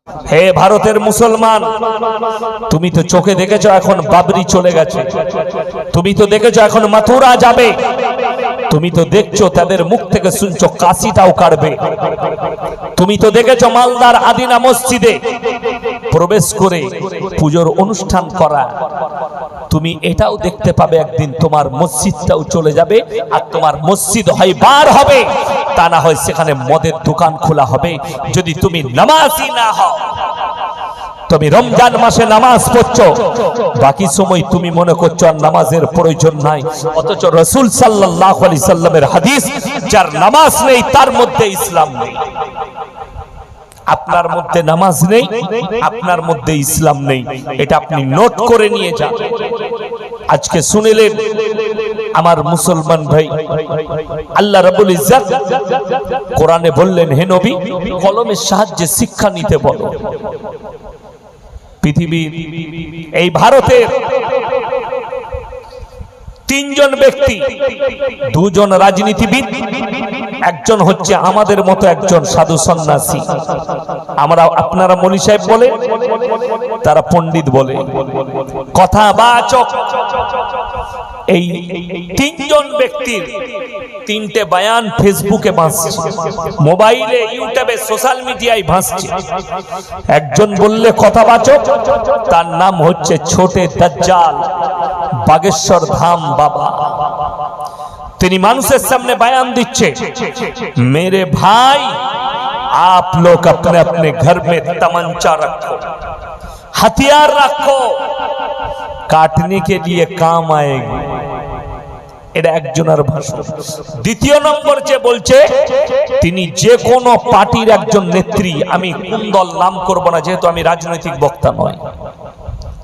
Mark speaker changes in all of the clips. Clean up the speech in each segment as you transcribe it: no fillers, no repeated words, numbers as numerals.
Speaker 1: হে ভারতের মুসলমান, তুমি তো চোখে দেখেছো এখন বাবরি চলে গেছে, তুমি তো দেখেছো এখন মথুরা যাবে, তুমি তো দেখছো তাদের মুখ থেকে শুনছো কাশিটাও কাটবে, তুমি তো দেখেছো মালদার আদিনা মসজিদে প্রবেশ করে পূজোর অনুষ্ঠান করা, তুমি এটাও দেখতে পাবে একদিন তোমার মসজিদটাও চলে যাবে, আর তোমার মসজিদ হয় বার হবে, তা না হয় সেখানে মদের দোকান খোলা হবে। যদি তুমি নামাজি না হও, তুমি রমজান মাসে নামাজ পড়ছো, বাকি সময় তুমি মনে করছো আর নামাজের প্রয়োজন নাই, অথচ রাসূল সাল্লাল্লাহু আলাইহি সাল্লামের হাদিস, যার নামাজ নেই তার মধ্যে ইসলাম নেই। আপনার মধ্যে নামাজ নেই, আপনার মধ্যে ইসলাম নেই, এটা আপনি নোট করে নিয়ে যান। আজকে শুনলেন আমার মুসলমান ভাই, আল্লাহ রাব্বুল ইজ্জত কোরআনে বললেন, হে নবী, কলমের সাহায্যে শিক্ষা নিতে বলো। পৃথিবীর এই ভারতের তিনজন ব্যক্তি, দুজন রাজনীতিবিদ, একজন হচ্ছে আমাদের মতো একজন সাধু সন্ন্যাসী, আমরা আপনারা মনি সাহেব বলে, তারা পণ্ডিত বলে, কথাবাচক। এই তিনজন ব্যক্তির তিনটে বয়ান ফেসবুকে ভাসছে, মোবাইলে, ইউটিউবে, সোশ্যাল মিডিয়ায় ভাসছে। একজন বললে কথাবাচক, তার নাম হচ্ছে ছোটে দাজ্জাল, বাগেশ্বর ধাম বাবা। তিনি মানুষের সামনে বয়ান দিচ্ছে, मेरे भाई आप लोग अपने अपने घर में तमंचा रखो, हथियार रखो, काटने के लिए काम आएगी। এটা একজনের ভাষণ। দ্বিতীয় নম্বর যে বলছে, তিনি যে কোনো পার্টির একজন নেত্রী, আমি কোন দল নাম করব না যেহেতু আমি রাজনৈতিক বক্তা নয়,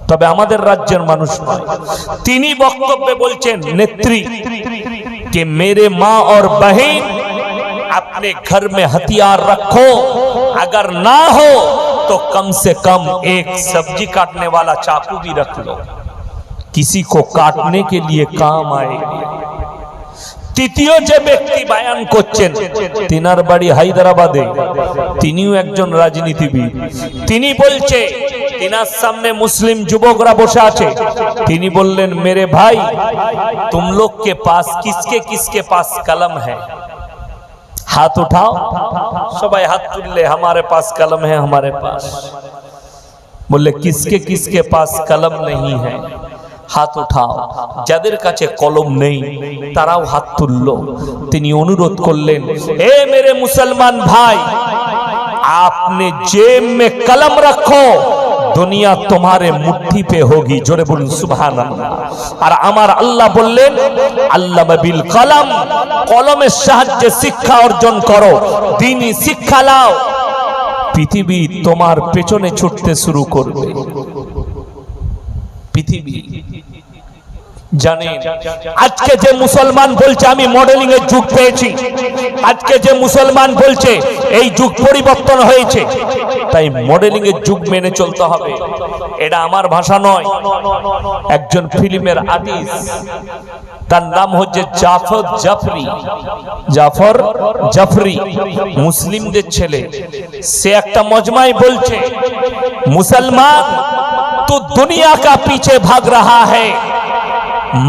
Speaker 1: তবে আমাদের রাজ্যের মানুষ নয়, তিনি বক্তব্যে বলছেন নেত্রী कि मेरे माँ और बहन अपने घर में हथियार रखो, अगर ना हो तो कम से कम एक सब्जी काटने वाला चाकू भी रख लो, किसी को काटने के लिए काम आएगी। তৃতীয় যে ব্যক্তি বয়ান করছেন, তিনার বাড়ি হায়দ্রাবাদে, তিনিও একজন রাজনীতিবিদ। তিনি বলছে, তিনার সামনে মুসলিম যুবকরা বসে আছে, তিনি বললেন, मेरे भाई तुम लोग के पास किसके किसके पास कलम है, हाथ उठाओ। সবাই হাত তুললে, हमारे पास कलम है, हमारे पास। बोले किसके किसके पास कलम नहीं है, হাত উঠাও। যাদের কাছে কলম নেই তারাও হাত তুললো। তিনি অনুরোধ করলেন, হে মেরে মুসলমান ভাই, आपने जेब में कलम रखो, दुनिया तुम्हारे मुट्ठी पे होगी। जोरे बोलুন সুবহানাল্লাহ। আর আমার আল্লাহ বললেন, আল্লামা বিল কলম, কলমের সাহায্যে শিক্ষা অর্জন করো, দ্বীনি শিক্ষা নাও, পৃথিবী তোমার পেছনে ছুটতে শুরু করবে। পৃথিবী জানে, আজকে যে মুসলমান বলছে আমি মডেলিং এর যুগ পেয়েছি, আজকে যে মুসলমান বলছে এই যুগ পরিবর্তন হয়েছে, তাই মডেলিং এর যুগ মেনে চলতে হবে, এটা আমার ভাষা নয়। একজন ফিল্মের আর্টিস্ট, তার নাম হচ্ছে জাফর জাফরি, মুসলিমদের ছেলে, সে একটা মজমায় বলছে, মুসলমান तू दुनिया का पीछे भाग रहा है,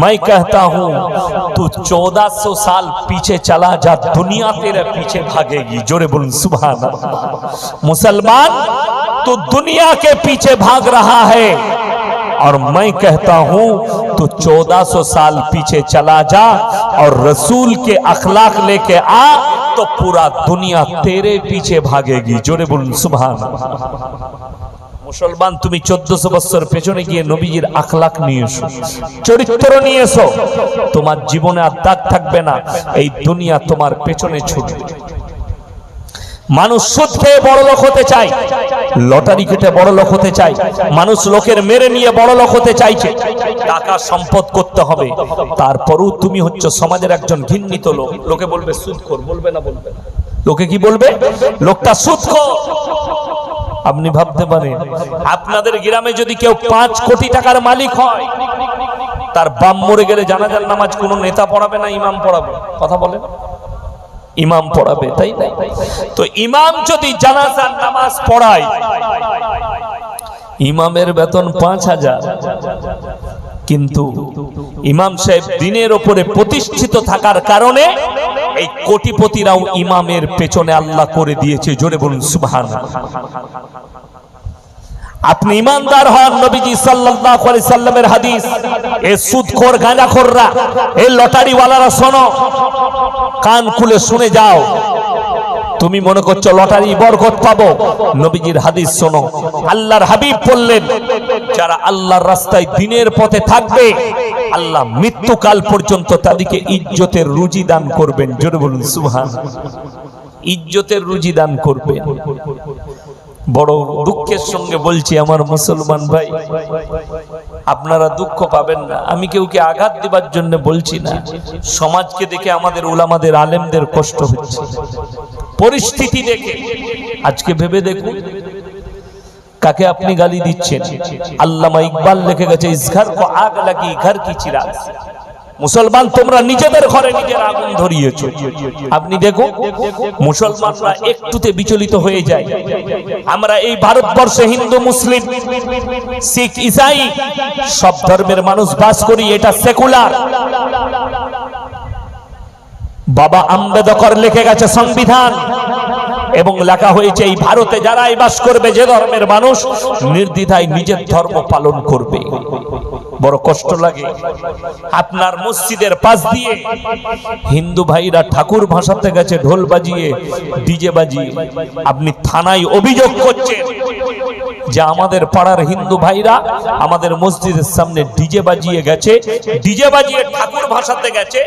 Speaker 1: मैं कहता हूं तू 1400 साल पीछे चला जा, दुनिया तेरे पीछे भागेगी। जोरे बोलूं सुभान अल्लाह। मुसलमान तू दुनिया के पीछे भाग रहा है, और मैं कहता हूं तू 1400 साल पीछे चला जा और रसूल के अखलाक लेके आ, तो पूरा दुनिया तेरे पीछे भागेगी। जोरे बोलूं सुभान अल्लाह। মুসলমান, তুমি 1400 বছর পেছনে গিয়ে নবীজির আখলাক নিয়ে এসো, চরিত্র নিয়ে এসো, তোমার জীবনে আর দাগ থাকবে না, এই দুনিয়া তোমার পেছনে ছুটবে। মানুষ সুদ খেয়ে বড় লোক হতে চায়, লটারি কেটে বড় লোক হতে চায়, মানুষ লোকের মেরে নিয়ে বড় লোক হতে চাইছে, টাকা সম্পদ করতে হবে, তারপরও তুমি হচ্ছে সমাজের একজন ঘৃণিত লোক। লোকে বলবে সুদখোর, বলবে না? বলবে। লোকে কি বলবে? লোকটা সুদখোর। আপনি ভাবতে পারেন, আপনাদের গ্রামে যদি কেউ 5 কোটি টাকার মালিক হয়, তার বাপ মরে গেলে জানাজার নামাজ কোনো নেতা পড়াবে না ইমাম পড়াবে? কথা বলেন। ইমাম পড়াবে, তাই না? তো ইমাম যদি জানাজার নামাজ পড়ায়, ইমামের বেতন ৫,০০০, কিন্তু ইমাম সাহেব দিনের উপরে প্রতিষ্ঠিত থাকার কারণে এই কোটিপতিরাও ইমামের পেছনে আল্লাহ করে দিয়েছে। জোরে বলুন সুবহানাল্লাহ। আপনি ইমানদার হন, নবীজি সাল্লাল্লাহু আলাইহি সাল্লামের হাদিস, এই সুদখোর গাঁজাখোররা, এই লটারিওয়ালারা, শোনো, কান খুলে শুনে যাও। তুমি মনে করছো লটারি বরকত পাবো, নবীজির হাদিস শোনো। আল্লাহর হাবিব বললেন, যারা আল্লাহর রাস্তায় দিনের পথে থাকবে, আল্লাহ মৃত্যুকাল পর্যন্ত তাদেরকে ইজ্জতের রুজি দান করবেন। জোরে বলুন সুবহানাল্লাহ। ইজ্জতের রুজি দান করবেন। বড় দুঃখের সঙ্গে বলছি আমার মুসলমান ভাই, আপনারা দুঃখ পাবেন না। আমি কেউকে আঘাত দেবার জন্য বলছি না। সমাজকে দেখে আমাদের উলামাদের, আলেমদের কষ্ট হচ্ছে, পরিস্থিতি দেখে। আজকে ভেবে দেখুন কাকে আপনি গালি দিচ্ছেন। আল্লামা ইকবাল লিখে গেছে, ইস ঘর কো আগ লাগি ঘর কি চিরাগ। মুসলমান, তোমরা নিজেদের ঘরে নিজের আগুন ধরিয়েছো। আপনি দেখো, মুসলমানরা একটুতে বিচলিত হয়ে যায়। আমরা এই ভারতবর্ষে হিন্দু, মুসলিম, শিখ, ইসাই সব ধর্মের মানুষ বাস করি, এটা সেকুলার। বাবা আম্বেদকর লিখে গেছে সংবিধান, এবং লেখা হয়েছে এই ভারতে যারাই বাস করবে, যে ধর্মের মানুষ, নির্দ্বিধায় নিজের ধর্ম পালন করবে। বড় কষ্ট লাগে, আপনার মসজিদের পাশ দিয়ে হিন্দু ভাইরা ঠাকুর ভাসাতে গেছে ঢোল বাজিয়ে, ডিজে বাজিয়ে। আপনি থানায় অভিযোগ করছেন যে আমাদের পাড়ার হিন্দু ভাইরা আমাদের মসজিদের সামনে ডিজে বাজিয়ে গেছে, ডিজে বাজিয়ে ঠাকুর ভাসাতে গেছে,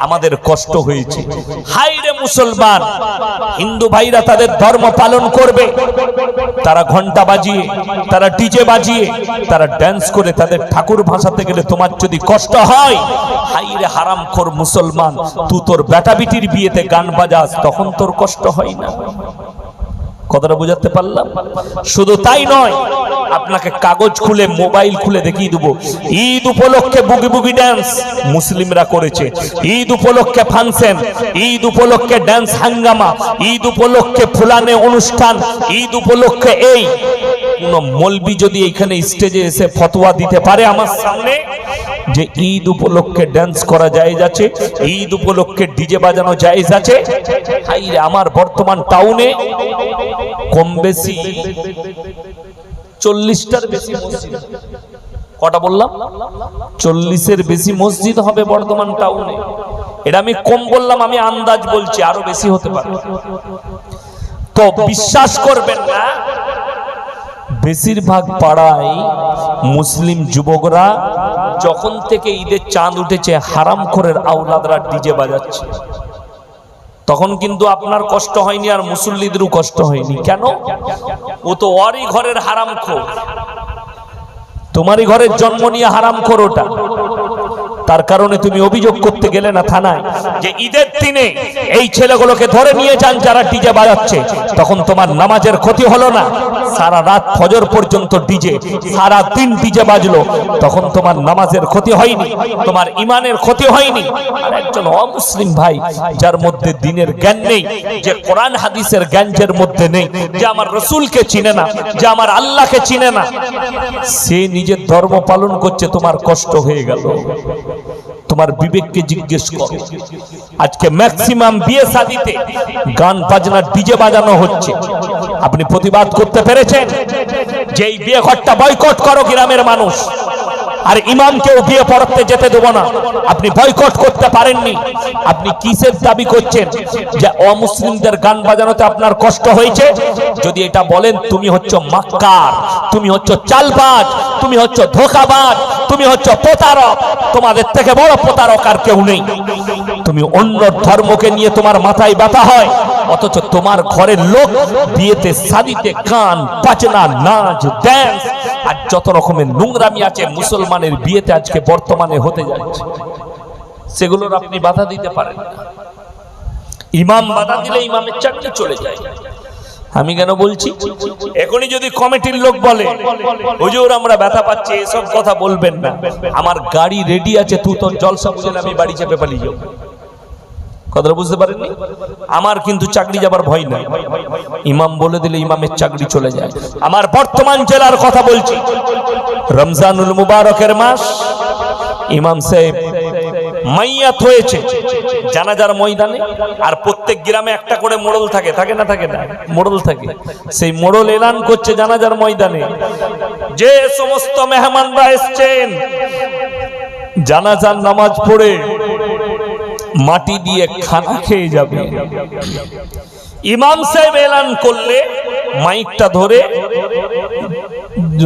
Speaker 1: আমাদের কষ্ট হয়েছে। হাই রে মুসলমান, হিন্দু ভাইরা তাদের ধর্ম পালন করবে, তারা ঘন্টা বাজিয়ে, তারা ডিজে বাজিয়ে, তারা ড্যান্স করে তাদের ঠাকুর ভাসাতে গেলে তোমার যদি কষ্ট হয়, হাই রে হারামখোর মুসলমান, তুই তোর বেটা বিটির বিয়েতে গান বাজাস, তখন তোর কষ্ট হয় না? কথাটা বুঝাতে পারলাম? শুধু তাই নয়, আপনাকে কাগজ খুলে, মোবাইল খুলে দেখিয়ে দেবো, ঈদ উপলক্ষে বুগি বুগি ড্যান্স মুসলিমরা করেছে, ঈদ উপলক্ষে ফাংশন, ঈদ উপলক্ষে ড্যান্স হাঙ্গামা, ঈদ উপলক্ষে ফুলানে অনুষ্ঠান, ঈদ উপলক্ষে এই। কোন মৌলবি যদি এখানে স্টেজে এসে ফতোয়া দিতে পারে আমার সামনে যে ঈদ উপলক্ষে ড্যান্স করা জায়েজ আছে, ঈদ উপলক্ষে ডিজে বাজানো জায়েজ আছে, আমার বর্তমান টাউনে কম বেশি 40টার বেশি মসজিদ, কটা বললাম? 40-এর বেশি মসজিদ হবে বর্তমান টাউনে। এটা আমি কম বললাম, আমি আন্দাজ বলছি, আরো বেশি হতে পারে। তো বিশ্বাস করবেন না, বেশিরভাগ পাড়ায় মুসলিম যুবকরা যখন থেকে ঈদের চাঁদ উঠেছে, হারামখোরের আওলাদরা ডিজে বাজাচ্ছে। তখন কিন্তু আপনার কষ্ট হয়নি, আর মুসল্লিদেরও কষ্ট হয়নি। কেন? ও তো ওরই ঘরের হারামখোর, তোমারই ঘরের জন্ম নিয়ে হারামখোর ওটা। তার কারণে তুমি অভিযোগ করতে গেলে না থানায় যে ঈদের দিনে এই ছেলেগুলোকে ধরে নিয়ে যান যারা ডিজে বাজাচ্ছে, তখন তোমার নামাজের ক্ষতি হলো না? সারা রাত ফজর পর্যন্ত ডিজে, সারা দিন ডিজে বাজলো, তখন তোমার নামাজের ক্ষতি হয়নি, তোমার ইমানের ক্ষতি হয়নি? আর একজন অমুসলিম ভাই যার মধ্যে দিনের জ্ঞান নেই, যে কোরআন হাদিসের জ্ঞান যার মধ্যে নেই, যে আমার রসুলকে চিনে না, যে আমার আল্লাহকে চিনে না, সে নিজের ধর্ম পালন করছে, তোমার কষ্ট হয়ে গেল। তোমার বিবেককে জিজ্ঞেস করো। আজকে ম্যাক্সিমাম বিয়ে শাদীতে গান বাজনা ডিজে বাজানো হচ্ছে। আপনি প্রতিবাদ করতে পেরেছেন যে এই বিয়ে ঘরটা বয়কট করো গ্রামের মানুষ, আর ইমামকেও বিয়ে পড়াতে যেতে দেব না? আপনি বয়কট করতে পারেননি। আপনি কিসের দাবি করছেন যে অমুসলিমদের গান বাজানোতে আপনার কষ্ট হয়েছে? যদি এটা বলেন, তুমি হচ্ছে মাক্কার, তুমি হচ্ছে চালবাজ, তুমি হচ্ছে ধোঁকাবাজ, তুমি হচ্ছে প্রতারক। তোমাদের থেকে বড় প্রতারক আর কেউ নেই। তুমি অন্য ধর্মকে নিয়ে তোমার মাথায় ব্যথা হয়, অথচ তোমার ঘরের লোক বিয়েতে শাদীতে গান বাজনা, নাচ, ড্যান্স আর যত রকমের নোংরামি আছে মুসলমানের বিয়েতে আজকে বর্তমানে হতে যাচ্ছে, সেগুলোর আপনি বাধা দিতে পারেন না। ইমাম বাধা দিলে ইমামের চাকরি চলে যায়। আমি কেন বলছি? এখনই যদি কমিটির লোক বলে হুজুর আমরা ব্যথা পাচ্ছি, এসব কথা বলবেন না, আমার গাড়ি রেডি আছে, তুই তোর জলসা বুঝে আমি বাড়ি চেপে পালিয়ে যাবো। কথাটা বুঝতে পারেননি? আমার কিন্তু চাকরি যাবার ভয় নাই, ইমাম বলে দিলে ইমামের চাকরি চলে যায়। আমার বর্তমান জেলার কথা বলছি, রমজানুল মুবারকের মাস, ইমাম সাহেব মাইয়াত হয়েছে জানাজার ময়দানে, আর প্রত্যেক গ্রামে একটা করে মোড়ল থাকে, থাকে না থাকে না, মোড়ল থাকে। সেই মোড়ল এলান করছে জানাজার ময়দানে, যে সমস্ত মেহমানরা এসছেন জানাজার নামাজ পড়ে মাটি দিয়ে খানা খেয়ে যাবে। ইমাম সাহেব এলান করলে মাইকটা ধরে,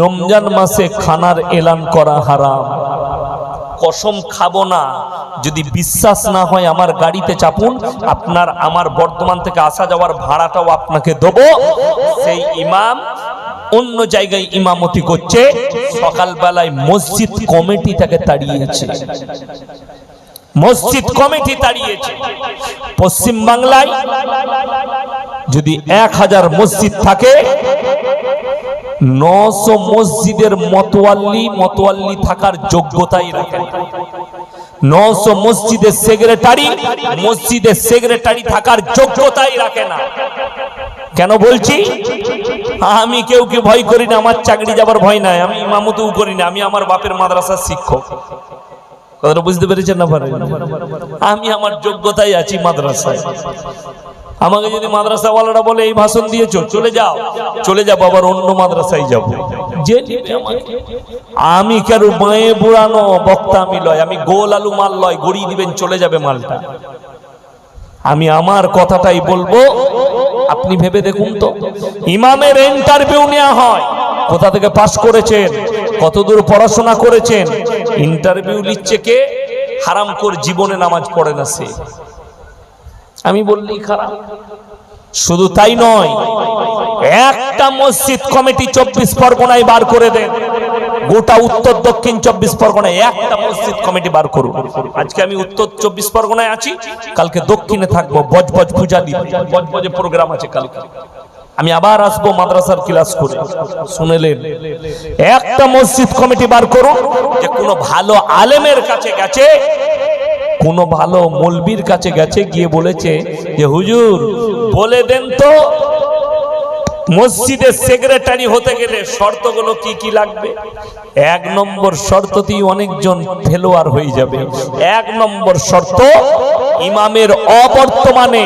Speaker 1: রমজান মাসে খানার এলান করা হারাম, কসম খাবো না, যদি বিশ্বাস না হয় আমার গাড়িতে চাপুন, আপনার আমার বর্ধমান থেকে আসা যাওয়ার ভাড়াটাও আপনাকে দেবো। সেই ইমাম অন্য জায়গায় ইমামতি করছে, সকালবেলায় মসজিদ কমিটি তাকে তাড়িয়েছে, মসজিদ কমিটি তাড়িয়েছে। পশ্চিম বাংলায় যদি 1000 মসজিদ থাকে, 900 মসজিদের মতোয়াল্লি থাকার যোগ্যতাই রাখে। 900 মসজিদের সেক্রেটারি থাকার যোগ্যতাই রাখে না। কেন বলছি? আমি কেউ ভয় করি না, আমার চাকরি যাবার ভয় নাই, আমি ইমামতিও করি না, আমি আমার বাপের মাদ্রাসার শিক্ষক। কথাটা বুঝতে পেরেছেন না? আমি আমার যোগ্যতাই আছি মাদ্রাসায়। আমাকে যদি মাদ্রাসাওয়ালারা বলে এই ভাষণ দিয়েছো, চলে যাবো, আবার অন্য মাদ্রাসায় যাব, যে আমি কারো মায়ে বুড়ানো বক্তা আমি লয়, আমি গোল আলু মাল লয়, গড়িয়ে দিবেন চলে যাবে মালটা। আমি আমার কথাটাই বলবো। আপনি ভেবে দেখুন তো, ইমামের ইন্টারভিউ নেওয়া হয়, কোথা থেকে পাশ করেছেন, কতদূর পড়াশোনা করেছেন, ইন্টারভিউ নিচ্ছে কে? হারামখোর, জীবনে নামাজ পড়ে না সে। আমি বললেই খারাপ। শুধু তাই নয়, একটা মসজিদ কমিটি 24 পরগনায় বার করে দেন, গোটা উত্তর দক্ষিণ 24 পরগনায় একটা মসজিদ কমিটি বার করুন। আজকে আমি উত্তর 24 পরগনায় আছি, কালকে দক্ষিণে থাকবো, বজবজ পূজা দিন, বজবজে প্রোগ্রাম আছে কালকে, আমি আবার আসবো মাদ্রাসার ক্লাস করে। শুনেলেন? একটা মসজিদ কমিটি বার করুন, যে কোনো ভালো আলেমের কাছে গেছে, কোনো ভালো মৌলবীর কাছে গেছে, গিয়ে বলেছে যে হুজুর বলে দেন তো মসজিদের সেক্রেটারি হতে গেলে শর্তগুলো কি কি লাগবে। 1 নম্বর শর্ততেই অনেকজন ফেলোয়ার হয়ে যাবে। 1 নম্বর শর্ত, ইমামের অবর্তমানে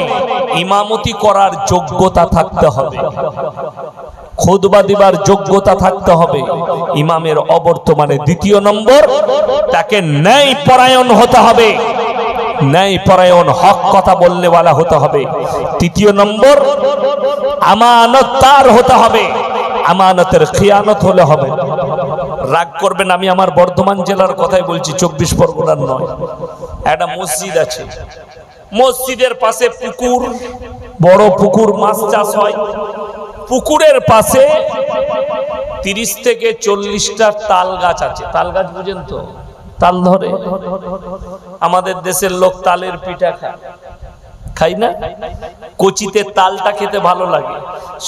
Speaker 1: ইমামতি করার যোগ্যতা থাকতে হবে, খুতবা দিবার যোগ্যতা থাকতে হবে ইমামের অবর্তমানে। 2 নম্বর, তাকে ন্যায় পরায়ণ হতে হবে, ন্যায় পরায়ণ, হক কথা বললে ওয়ালা হতে হবে। 3 নম্বর, আমানতদার হতে হবে, আমানতের খিয়ানত হলে হবে। রাগ করবেন, আমি আমার বর্ধমান জেলার কথাই বলছি, 24 পরগনার নয়। একটা মসজিদ আছে, মসজিদের পাশে পুকুর, বড় পুকুর, মাছ চাষ হয়। পুকুরের পাশে 30 থেকে 40টা তাল গাছ আছে। তাল গাছ বুঝেন তো? তাল ধরে। আমাদের দেশের লোক তালের পিঠা খাই না? কচিতে তালটা খেতে ভালো লাগে।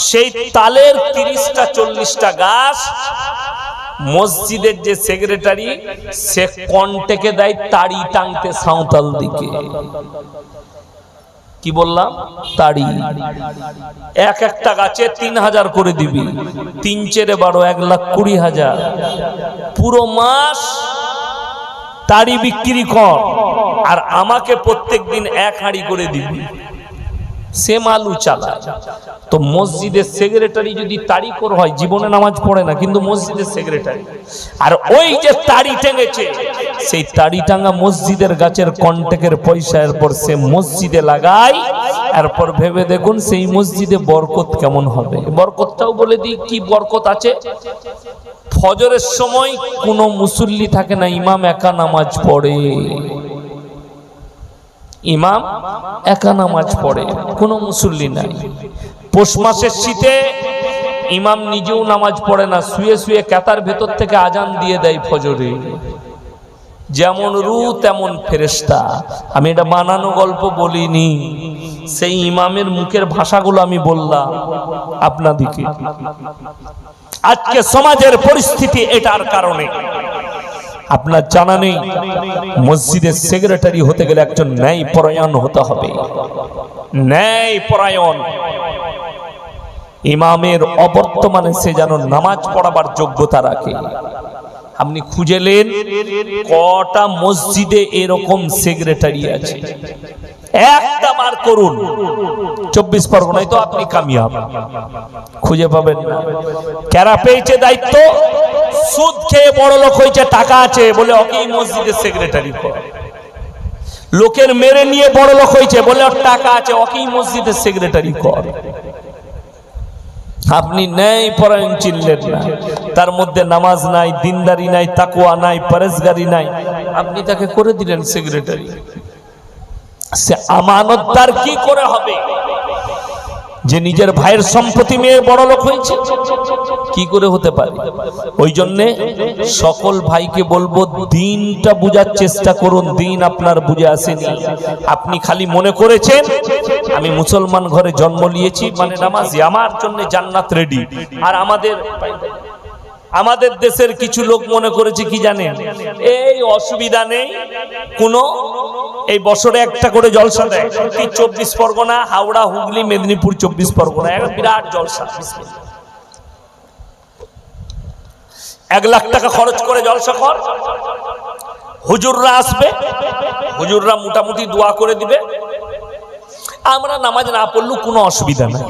Speaker 1: সেই তালের 30টা 40টা গাছ মসজিদের যে সেক্রেটারি, সে কন্টেকে দেয় তাড়ি টাংতে সাঁওতাল দিকে। কি বললাম? তাড়ি। একটা গাছে 3000 করে দিবি, 3 × 12 1,20,000। পুরো মাস তাড়ি বিক্রি কর, আর আমাকে প্রত্যেকদিন 1 হাঁড়ি করে দিবি। সে মালু চালায়। তো মসজিদের সেক্রেটারি যদি তারিখর হয়, জীবনে নামাজ পড়ে না কিন্তু মসজিদের সেক্রেটারি, আর ওই যে তাড়ি টেঙেছে, সেই তাড়ি টাঙ্গা মসজিদের গাছের কন্টেকের পয়সা এরপর সে মসজিদে লাগায়। এরপর ভেবে দেখুন সেই মসজিদে বরকত কেমন হবে। বরকতটাও বলে দিই কি বরকত আছে। ফজরের সময় কোনো মুসল্লি থাকে না, ইমাম একা নামাজ পড়ে, ইমাম একা নামাজ পড়ে, কোনো মুসল্লি নাই। পৌষ মাসের শীতে ইমাম নিজেও নামাজ পড়ে না, শুয়ে শুয়ে কাতার ভেতর থেকে আজান দিয়ে দেয় ফজরে। যেমন রু তেমন ফেরেশতা। আমি এটা বানানো গল্প বলিনি, সেই ইমামের মুখের ভাষাগুলো আমি বললাম আপনাদিকে। আজকে সমাজের পরিস্থিতি এটার কারণে আপনার জানা নেই মসজিদের সেক্রেটারি হতে গেলে একজন ন্যায় পরায়ণ হতে হবে। ন্যায় পরায়ণ ইমামের অবর্তমানে সে যেন নামাজ পড়াবার যোগ্যতা রাখে। আপনি খুঁজেলেন কটা মসজিদে এরকম সেক্রেটারি আছে, একটা বার করুন। 24 পরগনায় তো আপনি কামিয়াব, খুঁজে পাবেন না। কারা পেয়েছে দায়িত্ব? সুদ খেয়ে বড় লোক হয়েছে, টাকা আছে বলে ওকেই মসজিদের সেক্রেটারি করে। লোকের মেরে নিয়ে বড় লোক হয়েছে বলে ওর টাকা আছে, ওকেই মসজিদের সেক্রেটারি করে। আপনি ন্যায় পরায়ণ চিনলেন না, তার মধ্যে নামাজ নাই, দিনদারি নাই, তাকওয়া নাই, পরেজগারি নাই, আপনি তাকে করে দিলেন সেক্রেটারি। সে আমানতদার কি করে হবে যে নিজের ভাইয়ের সম্পত্তি নিয়ে বড় লোক হয়েছে? কি করে হতে পারে? ওই জন্যে সকল ভাইকে বলবো, দিনটা বুঝার চেষ্টা করুন। দিন আপনার বুঝে আসেনি, আপনি খালি মনে করেছেন আমি মুসলমান ঘরে জন্ম নিয়েছি মানে নামাজি, আমার জন্য জান্নাত রেডি। আর আমাদের দেশের কিছু লোক মনে করেছে কি জানেন, এই অসুবিধা নেই কোনো, এই বছরে একটা করে জলসা দেয়। 24 পরগনা, হাওড়া, হুগলি, মেদিনীপুর, 24 পরগনা একটা বিরাট জলসা। 1 লাখ টাকা খরচ করে জলসা কর, হুজুররা আসবে, হুজুররা মোটামুটি দোয়া করে দিবে, আমরা নামাজ না পড়লেও কোনো অসুবিধা নাই,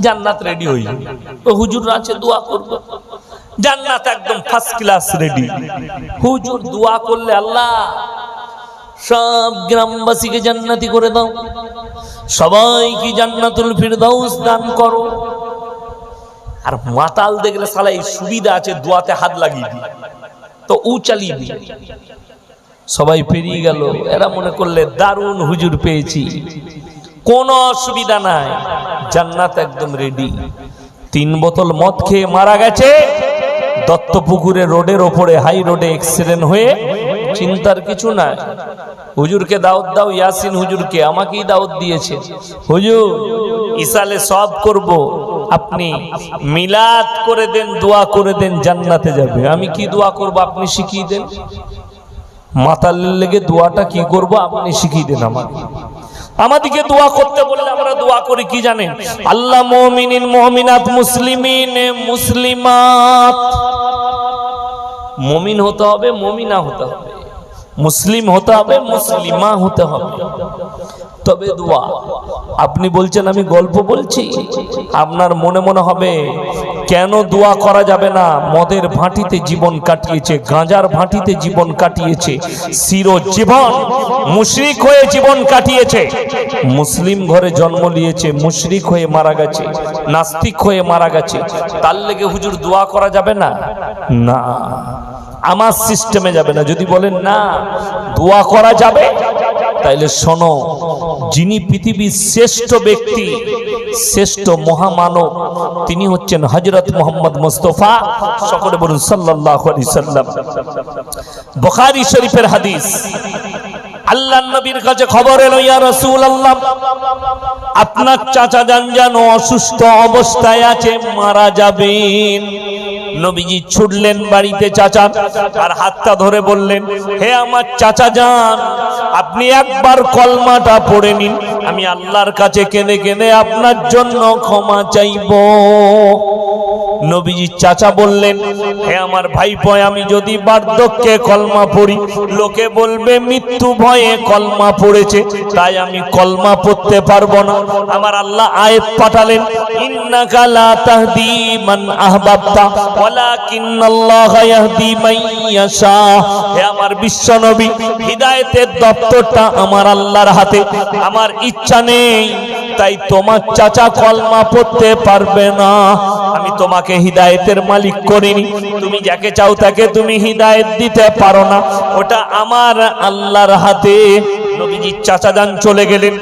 Speaker 1: জান্নাত রেডি হয়ে যাবে। হুজুররা আছে, দোয়া করবে, জান্নাত একদম ফার্স্ট ক্লাস রেডি। হুজুর দোয়া করলে আল্লাহ সব গ্রামবাসীকে জান্নাতি করে দাও, সবাইকে জান্নাতুল ফিরদাউস দান করো। আর মাতাল দেখলে সালা এই সুবিধা আছে, দোয়াতে হাত লাগিয়ে দি তো উ চালিয়ে দি, সবাই পেরিয়ে গেল। এরা মনে করলে দারুণ হুজুর পেয়েছি, কোনো অসুবিধা নাই, জান্নাত একদম রেডি। 3 বোতল মদ খেয়ে মারা গেছে দত্তপুকুরে রোডের ওপরে, হাই রোডে অ্যাক্সিডেন্ট হয়ে, চিন্তার কিছু নাই। হুজুরকে দাওয়াত দাও, ইয়াসিন হুজুরকে, আমাকেই দাওয়াত দিয়েছে, হুজুর ইসালে সব করব, আপনি মিলাদ করে দেন, দোয়া করে দেন, জান্নাতে যাবে। আমি কি দোয়া করব আপনি শিখিয়ে দেন, মাতালের লেগে দোয়াটা কি করব আপনি শিখিয়ে দেন আমাকে। আমাদেরকে দোয়া করতে বললে আমরা দোয়া করি কি জানেন, আল্লাহ মুমিনিন মুমিনাত মুসলিমিন মুসলিমাত। মুমিন হতে হবে, মুমিনা হতে হবে, মুসলিম হতে হবে, মুসলিমা হতে হবে, তবে দোয়া। আপনি বলছেন আমি গল্প বলছি, আপনার মনে মনে হবে কেন দোয়া করা যাবে না? মদের ভাটিতে জীবন কাটিয়েছে, গাঁজার ভাটিতে জীবন কাটিয়েছে, চিরজীবন মুশরিক হয়ে জীবন কাটিয়েছে, মুসলিম ঘরে জন্ম নিয়েছে, মুশরিক হয়ে মারা গেছে, নাস্তিক হয়ে মারা গেছে, তার লেগে হুজুর দোয়া করা যাবে না? না, আমার সিস্টেমে যাবে না। যদি বলেন না দোয়া করা যাবে, তাইলে শোনো, যিনি পৃথিবীর শ্রেষ্ঠ ব্যক্তি, শ্রেষ্ঠ মহামানব, তিনি হচ্ছেন হযরত মুহাম্মদ মুস্তাফা, সকলে বলুন সাল্লাল্লাহু আলাইহি সাল্লাম। বুখারী শরীফের হাদিস, আল্লাহর নবীর কাছে খবর এলো, ইয়া রাসূলুল্লাহ, আপনার চাচা যান যেন অসুস্থ অবস্থায় আছে, মারা যাবেন। নবীজি ছুটলেন বাড়িতে চাচা, আর হাতটা ধরে বললেন, হে আমার চাচা যান, আপনি একবার কলমাটা পড়ে নিন, আমি আল্লাহর কাছে কেঁদে কেঁদে আপনার জন্য ক্ষমা চাইব। নবীজি চাচা বললেন, হে আমার ভাইপো, আমি যদি বার্ধক্যে কলমা পড়ি, লোকে বলবে মৃত্যু ভয়ে কলমা পড়েছে, তাই আমি কলমা পড়তে পারবো না। আমার আল্লাহ আয়াত পাঠালেন, ইন্নাকা লা তাহদি মান আহবাবতা ওয়ালাকিন্নাল্লাহা ইয়াহদি মান ইয়াশা। হে আমার বিশ্ব নবী, হিদায়াতের দপ্তরটা আমার আল্লাহর হাতে, আমার ইচ্ছা নেই, তাই তোমার চাচা কলমা পড়তে পারবে না। আমি তোমাকে হিদায়াতের মালিক করিনি, তুমি যাকে চাও তাকে তুমি হিদায়াত দিতে পারো না, ওটা আমার আল্লাহর হাতে। নবীজি চাচা যান চলে গেলেন,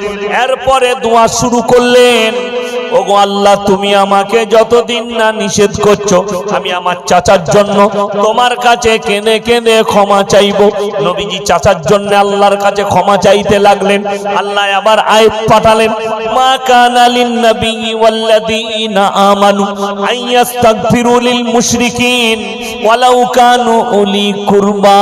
Speaker 1: এরপরে দোয়া শুরু করলেন, ওগো আল্লাহ তুমি আমাকে যতদিন না নিষেধ করছো আমি আমার চাচার জন্য তোমার কাছে কেঁদে কেঁদে ক্ষমা চাইবো। নবীজি চাচার জন্য আল্লাহর কাছে ক্ষমা চাইতে লাগলেন। আল্লাহ আবার আয়াত পাঠালেন, মা কানা লিন নবী ওয়াল্লাযীনা আমানু আইয়াস্তাগফিরু লিল মুশরিকিন ওয়ালাউ কানু উলি কুরবা।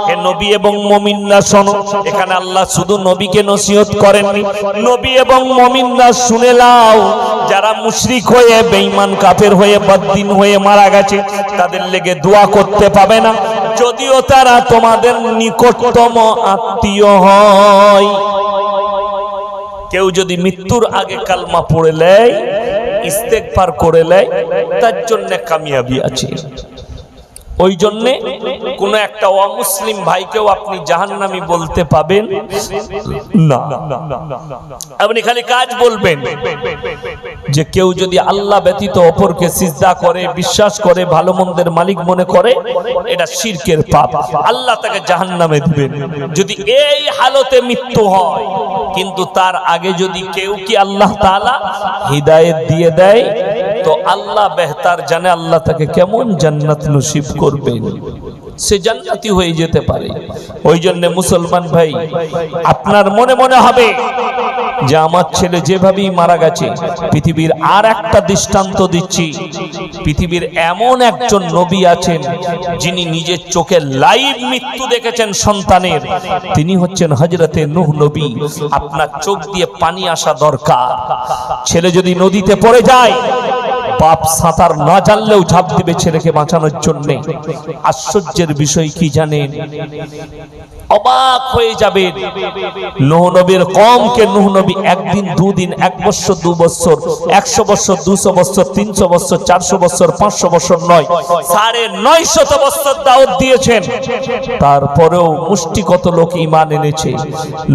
Speaker 1: হে নবী এবং মুমিনরা শোনো, এখানে আল্লাহ শুধু নবীকে নসিহত করেননি, নবী এবং মুমিনরা শুনে নাও, যারা মুশরিক হয়ে বেঈমান কাফের হয়ে বদ্দিন হয়ে মারা গেছে তাদের লেগে দোয়া করতে পাবে না, যদিও তারা তোমাদের নিকটতম আত্মীয় হয়। কেউ যদি মৃত্যুর আগে কালমা পড়ে নেয়, ইস্তেগফার করে নেয়, তার জন্য কামিয়াবি আছে। ওই জন্য কোন একটা অমুসলিম ভাইকেও আপনি জাহান্নামী বলতে পাবেন না। আপনি খালি কাজ বলবেন যে কেউ যদি আল্লাহ ব্যতীত অপরকে সিজদা করে, বিশ্বাস করে, ভালো মন্দের মালিক মনে করে, এটা শিরকের পাপ, আল্লাহ তাকে জাহান্নামে দিবেন যদি এই হালতে মৃত্যু হয়। কিন্তু তার আগে যদি কেউ কি আল্লাহ তাআলা হিদায়াত দিয়ে দেয় তো আল্লাহ বেহতার জানে আল্লাহ তাকে কেমন জান্নাত নসিব করবেন, সে জান্নাতি হয়ে যেতে পারে। ওই জন্য মুসলমান ভাই, আপনার মনে মনে হবে যে আমার ছেলে যেভাবেই মারা গেছে, পৃথিবীর আর একটা দৃষ্টান্ত দিচ্ছি, পৃথিবীর এমন একজন নবী আছেন যিনি নিজের চোখে লাইভ মৃত্যু দেখেছেন সন্তানের, তিনি হচ্ছেন হযরতে নূহ নবী। আপনার চোখ দিয়ে পানি আসা দরকার। ছেলে যদি নদীতে পড়ে যায়, বাপ সাঁতার না জানলেও ঝাঁপ দিবে ছেলেকে বাঁচানোর জন্য। আশ্চর্যের বিষয় কি জানেন? অবাক হয়ে যাবেন, নূহ নবীর কওমকে নূহ নবী একদিন, দুদিন, 1 বছর, 2 বছর, 100 বছর, 200 বছর, 300 বছর, 400 বছর, 500 বছর নয়, 950 বছর দাওয়াত দিয়েছেন। তারপরেও মুষ্টিগত লোক ঈমান এনেছে।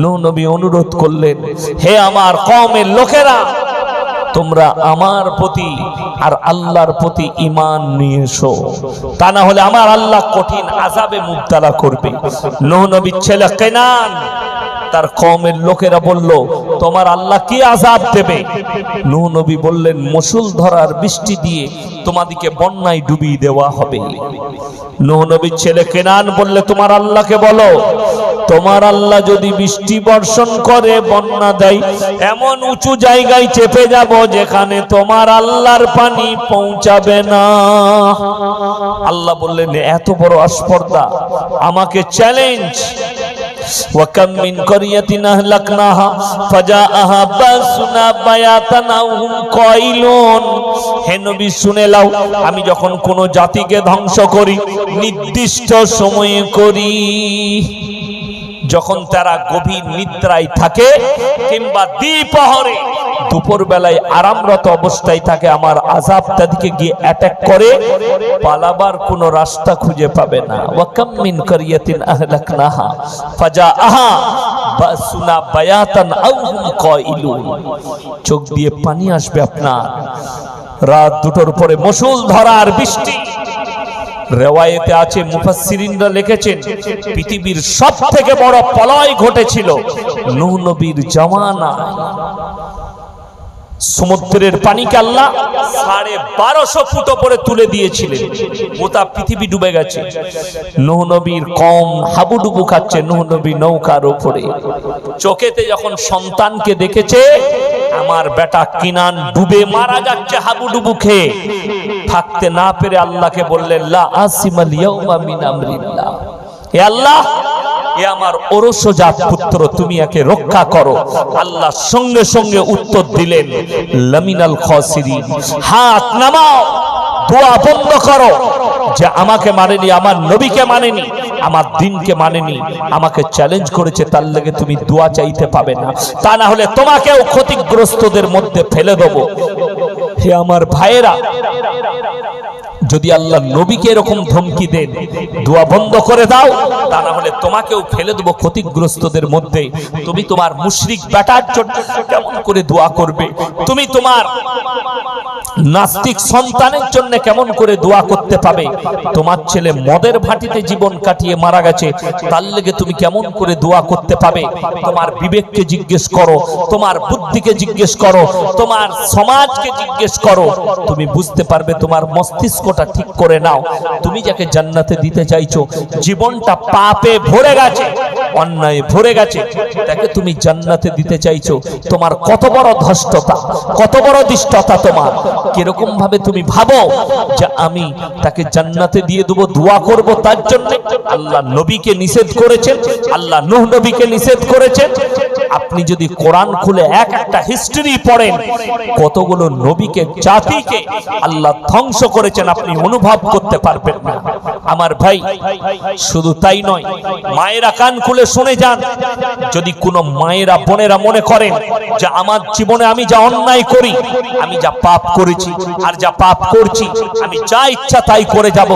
Speaker 1: নূহ নবী অনুরোধ করলেন, হে আমার কওমের লোকেরা, তোমরা আমার প্রতি আর আল্লাহর প্রতি ঈমান নিয়ে এসো, তা না হলে আমার আল্লাহ কঠিন আযাবে মুবতালা করবে। নূহ নবীর ছেলে কেনান, তার কওমের লোকেরা বলল, তোমার আল্লাহ কি আযাব দেবে? নূহ নবী বললেন, মুষলধারার বৃষ্টি দিয়ে তোমাদিকে বন্যায় ডুবিয়ে দেওয়া হবে। নূহ নবীর ছেলে কেনান বললে, তোমার আল্লাহকে বলো, তোমার আল্লাহ যদি বৃষ্টি বর্ষণ করে, বন্যা দেয়, এমন উঁচু জায়গায় চেপে যাব যেখানে তোমার আল্লাহর পানি পৌঁছাবে না। আল্লাহ বললেন, এত বড় আস্পর্ধা, আমাকে চ্যালেঞ্জ। وَكَمْ مِنْ قَرْيَةٍ أَهْلَكْنَاهَا فَجَاءَهَا بَأْسُنَا بَيَاتًا أَوْ هُمْ قَائِلُونَ। হে নবী শুনে নাও, আমি যখন কোন জাতিকে ধ্বংস করি নির্দিষ্ট সময়ে করি, যখন তারা গভীর নিদ্রায় থাকে কিংবা দ্বিপ্রহরে, দুপুর বেলায় আরামরত অবস্থায় থাকে, আমার আযাব তাদেরকে গিয়ে অ্যাটাক করে, পালাবার কোনো রাস্তা খুঁজে পাবে না। ওয়াকাম মিন কারিয়াতিন আহলাকনাহা ফাজাআহা বাসুনা বায়াতান আও হুম কাইলুন। চোখ দিয়ে পানি আসবে আপনার। রাত 2টোর পরে মুষলধারার বৃষ্টি। রিওয়ায়েতে আছে, মুফাসসিরিনরা লিখেছেন, পৃথিবীর সবথেকে বড় প্রলয় ঘটেছিল নূহ নবীর জামানায়। সমুদ্রের পানিকে আল্লাহ 1250 ফুট উপরে তুলে দিয়েছিলেন, গোটা পৃথিবী ডুবে গেছে। নূহ নবীর কওম হাবুডুবু খাচ্ছে, নূহ নবী নৌকার উপরে। চোখেতে যখন সন্তানকে দেখেছে, আমার বেটা কিনান ডুবে মারা যাচ্ছে হাবুডুবু খেয়ে, থাকতে না পেরে আল্লাহকে বললেন, লা আসিমাল ইয়াউমা মিন আমরিল্লাহ, হে আল্লাহ, এ আমার ওরসজাত পুত্র, তুমি একে রক্ষা করো। আল্লাহ সঙ্গে সঙ্গে উত্তর দিলেন, লামিনাল খাসিরিন। হাত নামাও, দোয়া বন্ধ করো। যে আমাকে মানেনি, আমার নবীকে মানেনি, আমার দ্বীনকে মানেনি, আমাকে চ্যালেঞ্জ করেছে, তার লাগে তুমি দোয়া চাইতে পাবে না, তা না হলে তোমাকেও ক্ষতিগ্রস্তদের মধ্যে ফেলে দেব। হে আমার ভাইয়েরা, যদি আল্লাহ নবীকে এরকম ধমকি দেন, দোয়া বন্ধ করে দাও, তা না হলে তোমাকেও ফেলে দেবো ক্ষতিগ্রস্তদের মধ্যে। তুমি তোমার মুশরিক বেটার জন্য কেমন করে দোয়া করবে? তুমি তোমার নাস্তিক সন্তানের জন্য কেমন করে দোয়া করতে পাবে? তোমার ছেলে মদের ভাটিতে জীবন কাটিয়ে মারা গেছে, তার লেগে তুমি কেমন করে দোয়া করতে পাবে? তোমার বিবেককে জিজ্ঞেস করো, তোমার বুদ্ধিকে জিজ্ঞেস করো, তোমার সমাজকে জিজ্ঞেস করো, তুমি বুঝতে পারবে। তোমার মস্তিষ্কটা ঠিক করে নাও। তুমি যাকে জান্নাতে দিতে চাইছো, জীবনটা পাপে ভরে গেছে, অন্যায় ভরে গেছে, তাকে তুমি জান্নাতে দিতে চাইছো। তোমার কত বড় ধষ্টতা, কত বড় দৃষ্টতা তোমার! কিরকম ভাবে তুমি ভাবো যে আমি তাকে জান্নাতে দিয়ে দেবো, দোয়া করব তার জন্য? আল্লাহ নবীকে নিষেধ করেছেন, আল্লাহ নূহ নবীকে নিষেধ করেছেন। আপনি যদি কোরআন খুলে এক একটা হিস্ট্রি পড়েন, কতগুলো নবীকে, জাতিকে আল্লাহ ধ্বংস করেছেন, আপনি অনুভব করতে পারবেন না। আমার ভাই, শুধু তাই নয়, মায়েরা কান খুলে শুনে যান। যদি কোনো মায়েরা বোনেরা মনে করেন যে আমার জীবনে আমি যা অন্যায় করি, আমি যা পাপ করেছি আর যা পাপ করছি, আমি যা ইচ্ছা তাই করে যাব,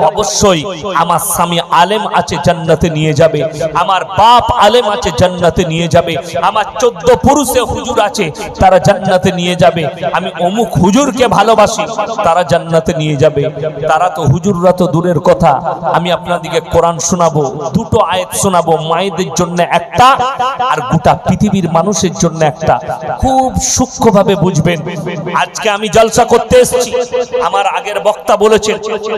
Speaker 1: অবশ্যই আমার স্বামী আলেম আছে, জান্নাতে নিয়ে যাবে। আমার বাপ আলেম আছে, জান্নাতে নিয়ে যাবে। আমার 14 পুরুষে হুজুর আছে, তারা জান্নাতে নিয়ে যাবে। আমি অমুক হুজুরকে ভালোবাসি, তারা জান্নাতে নিয়ে যাবে। তারা তো, হুজুররা তো দূরের কথা। আমি আপনাদেরকে কোরআন শোনাবো, দুটো আয়াত শোনাবো, মায়েদের জন্য একটা আর গোটা পৃথিবীর মানুষের জন্য একটা। খুব সূক্ষ্মভাবে বুঝবেন। আজকে আমি জলসা করতে এসেছি, আমার আগের বক্তা বলেছেন,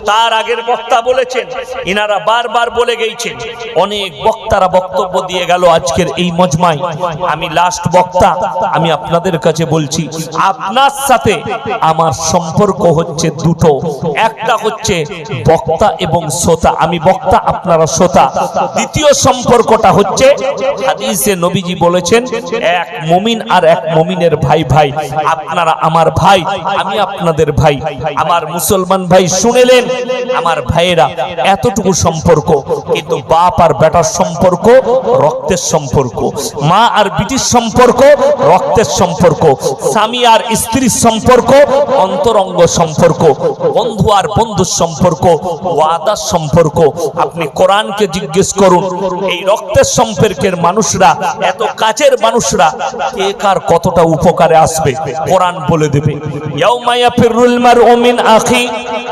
Speaker 1: তার আগের বক্তা বলেছেন, ইনারা বারবার বলে গেছেন, অনেক বক্তারা বক্তব্য দিয়ে গেল আজকের এই মজমায়। আমি লাস্ট বক্তা, আমি আপনাদের কাছে বলছি, আপনার সাথে আমার সম্পর্ক হচ্ছে দুটো। একটা হচ্ছে বক্তা এবং শ্রোতা, আমি বক্তা, আপনারা শ্রোতা। দ্বিতীয় সম্পর্কটা হচ্ছে, হাদিসে নবীজি বলেছেন, এক মুমিন আর এক মুমিনের ভাই ভাই। আপনারা আমার ভাই, আমি আপনাদের ভাই। আমার মুসলমান ভাই শুনেলেন, আমার ভাইয়েরা, এতটুকু সম্পর্ক। কিন্তু বাপ আর বেটার সম্পর্ক রক্তের সম্পর্ক, মা আর বিটির সম্পর্ক রক্তের সম্পর্ক, স্বামী আর স্ত্রীর সম্পর্ক অন্তরঙ্গ সম্পর্ক, বন্ধু আর বন্ধুর সম্পর্ক ওয়াদার সম্পর্ক। আপনি কোরআনকে জিজ্ঞেস করুন, এই রক্তের সম্পর্কের মানুষরা, এত কাছের মানুষরা, কে কার কতটা উপকারে আসবে কোরআন বলে দেবে। ইয়াউমা ইয়াফিরুল মারউ মিন আখি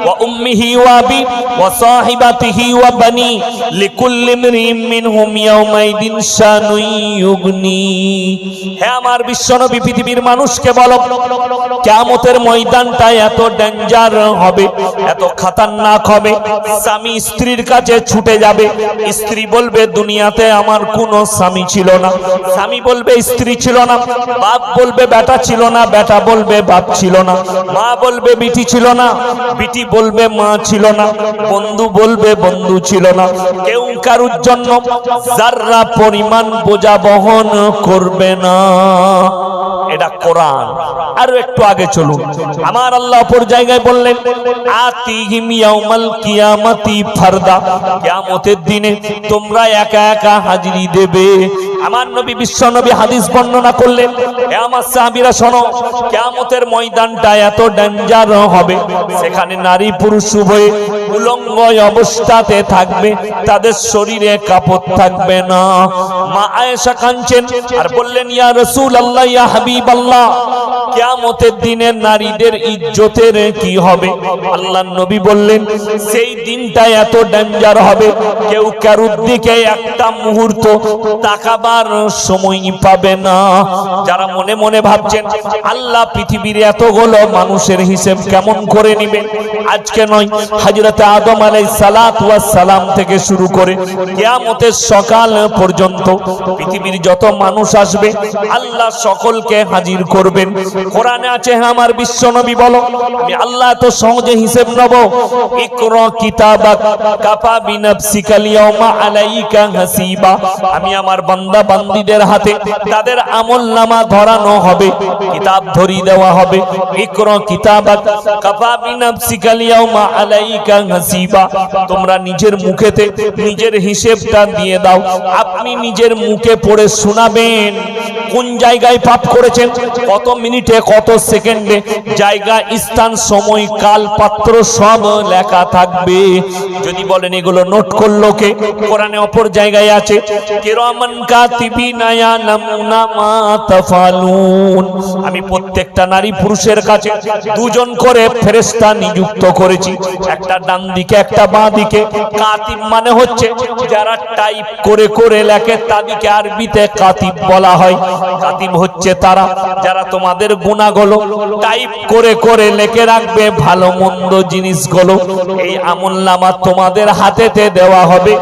Speaker 1: ওয়া উম্মিহি ওয়া আবি ওয়া সাহিবাতিহি ওয়া বানি লিকুল্লি ইমরিইম মিনহুম ইয়াউমাইদিন শানুন ইউগনি। হে আমার বিশ্বনবী, পৃথিবীর মানুষকে বলো, কিয়ামতের ময়দানটা এত ডেঞ্জার হবে, এত খতরনাক হবে। স্বামী স্ত্রীর কাছে ছুটে যাবে, স্ত্রী বলবে দুনিয়াতে আমার কোনো স্বামী ছিল না, স্বামী বলবে স্ত্রী ছিল না, বাপ বলবে বেটা ছিল না, বেটা বলবে বাপ ছিল না, মা বলবে বিটি ছিল না, বিটি বলবে মা ছিল না, বন্ধু বলবে বন্ধু ছিল না। কেউ কারুর জন্য যাররা পরিমাণ বোঝা বহন করবে না। এটা কোরআন। আরো একটু আগে চলুন, আমার আল্লাহ অপর জায়গায় বললেন, আতিহিম ইয়াউমাল কিয়ামাতি ফারদা, কিয়ামতের দিনে তোমরা একা একা হাজিরি দেবে। আমার নবী, বিশ্ব নবী হাদিস বর্ণনা করলেন, হে আমার সাহাবীরা শোনো, কিয়ামতের ময়দানটা এত ডেঞ্জার হবে, সেখানে নারী পুরুষ উভয়ে উলঙ্গ অবস্থাতে থাকবে, তাদের শরীরে কাপড় থাকবে না। মা আয়েশা কাঁদছেন আর বললেন, ইয়া রাসূলুল্লাহ, ইয়া হাবিবাল্লাহ, কিয়ামতের দিনে নারীদের ইজ্জতের কি হবে? আল্লাহর নবী বললেন, সেই দিনটা এত ডেঞ্জার হবে, কেউ কারুর দিকে একটা মুহূর্ত তাকাবার সময় পাবে না। যারা মনে মনে ভাবছেন আল্লাহ পৃথিবীর এতগুলো মানুষের হিসেব কেমন করে নেবেন, আজকে নয়, হযরত আদম আলাইহিস সালাতু ওয়াস সালাম থেকে শুরু করে কিয়ামতের সকাল পর্যন্ত পৃথিবীর যত মানুষ আসবে, আল্লাহ সকলকে হাজির করবেন। কোরআনে আছে, আমার বিশ্ব নবী বলো, আমি আল্লাহ তো সহজে হিসেব নেব। ইকরা কিতাবাক কাফা বিনাফসিকাল ইয়াউমা আলাইকা হাসিবা। আমি আমার বান্দা বান্দীদের হাতে তাদের আমলনামা ধরানো হবে, কিতাব ধরিয়ে দেওয়া হবে। ইকরা কিতাবাক কাফা বিনাফসিকাল ইয়াউমা আলাইকা হাসিবা। তোমরা নিজের মুখেতে নিজের হিসেবটা দিয়ে দাও। আপনি নিজের মুখে পড়ে শোনাবেন কোন জায়গায় পাপ করেছেন, কত মিনিটে মিনিটে কত সেকেন্ডে জায়গা স্থান সময় কাল পাত্র সব লেখা থাকবে। যদি বলেন এগুলো নোট করলো কে, কোরআনে অপর জায়গায় আছে কিরামান কাতিবিনা ইয়ালামুনা মা তাফালুন। আমি প্রত্যেকটা নারী পুরুষের কাছে দুজন করে ফেরেশতা নিযুক্ত করেছি, একটা ডান দিকে একটা বাঁ দিকে। কাতিব মানে হচ্ছে যারা টাইপ করে করে লেখে, তাদেরকে আরবিতে কাতিব বলা হয়। কাতিব হচ্ছে তারা যারা তোমাদের গুনাহগুলো টাইপ করে করে লিখে রাখবে, ভালো মন্দ জিনিসগুলো। এই আমলনামা তোমাদের হাতেতে দেওয়া হবে,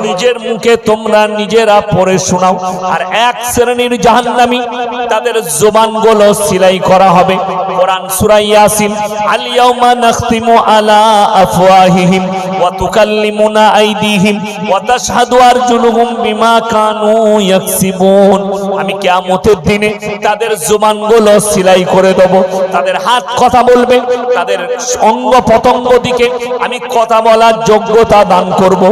Speaker 1: নিজের মুখে তোমরা নিজেরা পড়ে শোনাও। আর এক শ্রেণীর জাহান্নামী, তাদের জবানগুলো সিলাই করা হবে। কোরআন সূরা ইয়াসিন, আল ইয়াউমা নাখতিমু আলা আফওয়াহিহিম ওয়া তুকাল্লিমুনা আইদিহিম ওয়া তাশহাদু আরজুলুহুম বিমা কানু ইয়াকসিবুন। আমি কিয়ামতের দিনে তাদের জবানগুলো সিলাই করে দেব, তাদের হাত কথা বলবে, তাদের অঙ্গ প্রত্যঙ্গ দিকে আমি কথা বলার যোগ্যতা দান করব।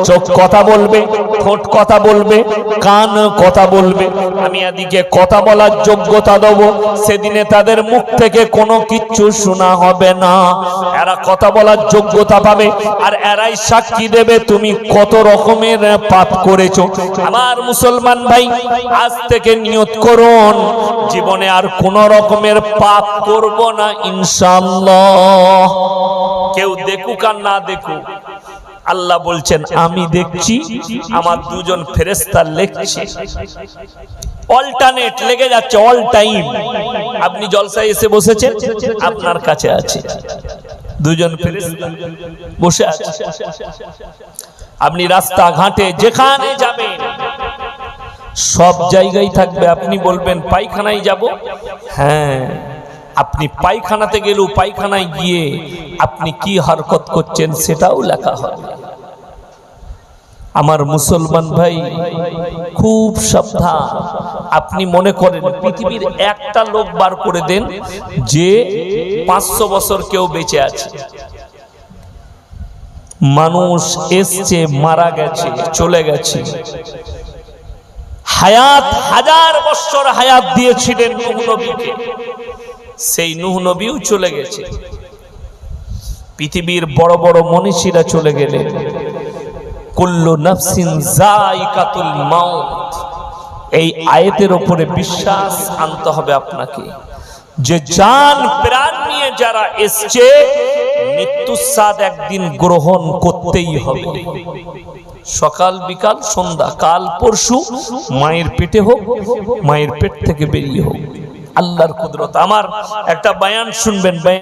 Speaker 1: চোখ কথা বলবে, ঠোঁট কথা বলবে, কান কথা বলবে, আমি এদিকে কথা বলার যোগ্যতা দেব। সেদিনে তাদের মুখ থেকে কোনো কিচ্ছু শোনা হবে না, এরা কথা বলার যোগ্যতা পাবে। আর এরাই সাক্ষী দেবে তুমি কত রকমের পাপ করেছো। আমার মুসলমান ভাই, আজ থেকে নিয়ত করুন জীবনে আর কোন রকমের পাপ করব না ইনশাআল্লাহ। কেউ দেখুক আর না দেখুক, আল্লাহ বলছেন আমি দেখছি, আমার দুজন ফেরেশতা লিখছে। অল্টারনেট লেগে যাচ্ছে, অল টাইম। আপনি জলসায় এসে বসেছেন, আপনার কাছে আছে দুজন ফেরেশতা বসে আছে। আপনি রাস্তা ঘাটে যেখানে যাবেন সব জায়গায় থাকবে। আপনি বলবেন পায়খানায় যাব, হ্যাঁ, আপনি পায়খানাতে গেলেও পায়খানায় গিয়ে আপনি কি হরকত করছেন সেটাও লেখা হবে। আমার মুসলমান ভাই, খুব সাবধান। আপনি মনে করেন পৃথিবীর একটা লোক বার করে দেন যে 500 বছর কেউ বেঁচে আছে। মানুষ এসছে, মারা গেছে, চলে গেছে। হায়াত, 1000 বছর হায়াত দিয়েছিলেন নূহ নবীকে, সেই নূহ নবীও চলে গেছে। পৃথিবীর বড় বড় মনীষীরা চলে গেলেন। কুল্লু নাফসিন যায়িকাতুল মাউত, এই আয়াতের উপরে বিশ্বাস আনতে হবে আপনাকে যে জান প্রাণ নিয়ে যারা এসছে মৃত্যুর স্বাদ একদিন গ্রহণ করতেই হবে। সকাল বিকাল সন্ধ্যা, কাল পরশু মায়ের পেটে হোক, মায়ের পেট থেকে বেরিয়ে হোক, আল্লাহর কুদরত। আমার একটা বয়ান শুনবেন।